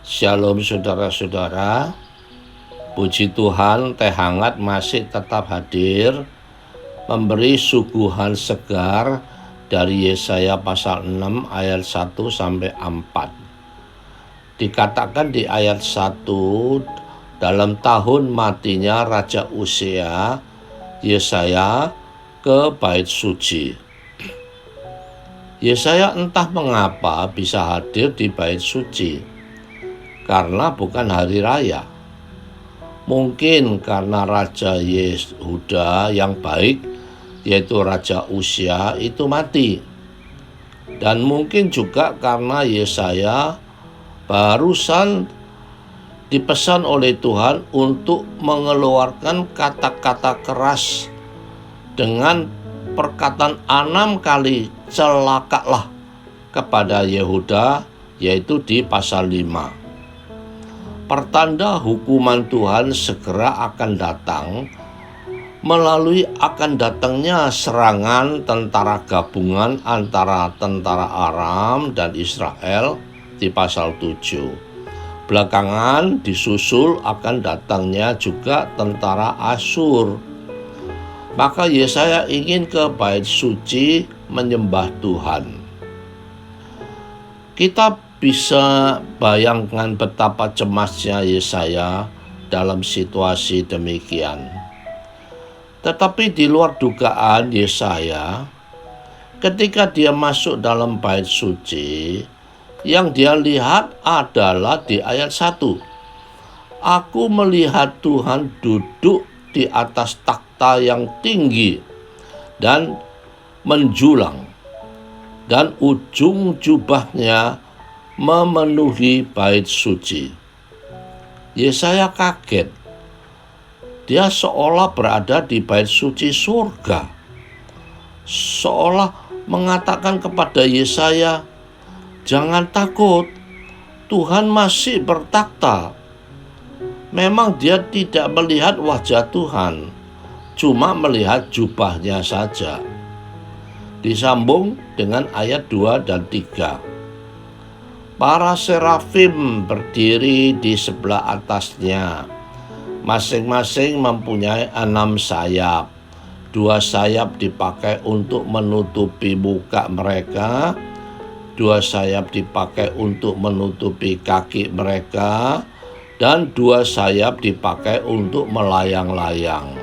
Shalom saudara-saudara, puji Tuhan teh hangat masih tetap hadir memberi suguhan segar dari Yesaya pasal 6 ayat 1 sampai 4. Dikatakan di ayat 1, dalam tahun matinya Raja Uzia, Yesaya ke bait suci. Yesaya entah mengapa bisa hadir di bait suci, karena bukan hari raya. Mungkin karena Raja Yehuda yang baik, yaitu Raja Uzia, itu mati. Dan mungkin juga karena Yesaya barusan dipesan oleh Tuhan untuk mengeluarkan kata-kata keras dengan perkataan 6 kali celakalah kepada Yehuda, yaitu di pasal 5. Pertanda hukuman Tuhan segera akan datang melalui akan datangnya serangan tentara gabungan antara tentara Aram dan Israel di pasal 7. Belakangan disusul akan datangnya juga tentara Asyur. Maka Yesaya ingin ke bait suci menyembah Tuhan. Kita bisa bayangkan betapa cemasnya Yesaya dalam situasi demikian. Tetapi di luar dugaan Yesaya, ketika dia masuk dalam bait suci, yang dia lihat adalah di ayat 1. Aku melihat Tuhan duduk di atas takhta yang tinggi dan menjulang, dan ujung jubahnya memenuhi bait suci. Yesaya kaget. Dia seolah berada di bait suci surga. Seolah mengatakan kepada Yesaya, "Jangan takut, Tuhan masih bertakhta." Memang dia tidak melihat wajah Tuhan, cuma melihat jubahnya saja. Disambung dengan ayat 2 dan 3. Para serafim berdiri di sebelah atasnya. Masing-masing mempunyai 6 sayap. 2 sayap dipakai untuk menutupi muka mereka, 2 sayap dipakai untuk menutupi kaki mereka, dan 2 sayap dipakai untuk melayang-layang.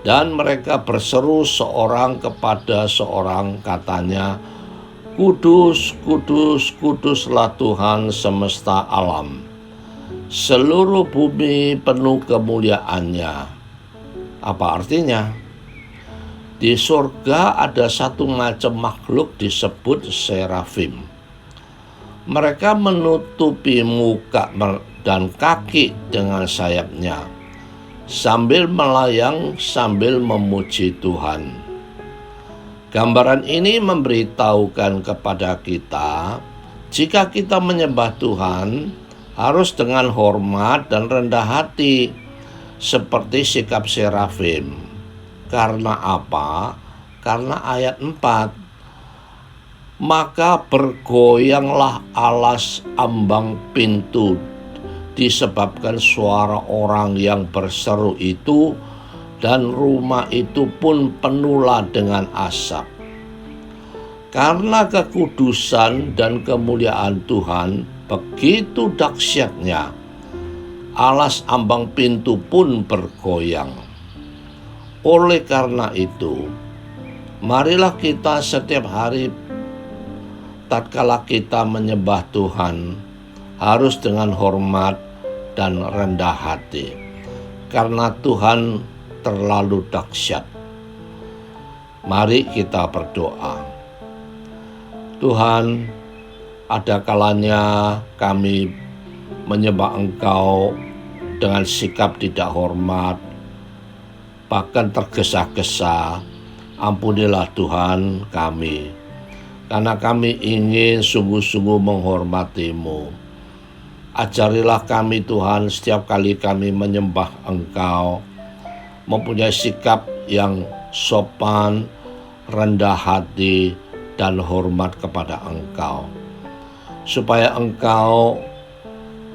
Dan mereka berseru seorang kepada seorang, katanya, "Kudus, kudus, kuduslah Tuhan semesta alam. Seluruh bumi penuh kemuliaannya." Apa artinya? Di surga ada satu macam makhluk disebut serafim. Mereka menutupi muka dan kaki dengan sayapnya, sambil melayang, sambil memuji Tuhan. Gambaran ini memberitahukan kepada kita, jika kita menyembah Tuhan, harus dengan hormat dan rendah hati, seperti sikap serafim. Karena apa? Karena ayat 4. Maka bergoyanglah alas ambang pintu disebabkan suara orang yang berseru itu, dan rumah itu pun penuhlah dengan asap. Karena kekudusan dan kemuliaan Tuhan begitu dahsyatnya, alas ambang pintu pun bergoyang. Oleh karena itu, marilah kita setiap hari tatkala kita menyembah Tuhan, harus dengan hormat dan rendah hati, karena Tuhan terlalu dahsyat. Mari kita berdoa. Tuhan, ada kalanya kami menyembah Engkau dengan sikap tidak hormat, bahkan tergesa-gesa. Ampunilah Tuhan kami, karena kami ingin sungguh-sungguh menghormati-Mu. Ajarilah kami Tuhan, setiap kali kami menyembah Engkau, mempunyai sikap yang sopan, rendah hati, dan hormat kepada Engkau. supaya Engkau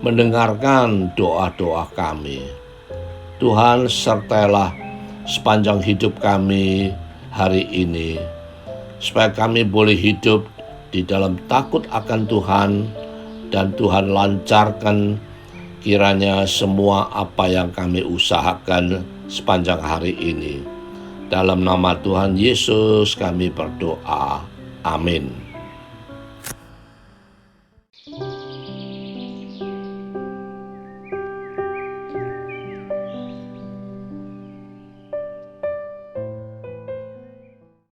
mendengarkan doa-doa kami. Tuhan, sertailah sepanjang hidup kami hari ini, supaya kami boleh hidup di dalam takut akan Tuhan, dan Tuhan lancarkan kiranya semua apa yang kami usahakan sepanjang hari ini. Dalam nama Tuhan Yesus kami berdoa. Amin.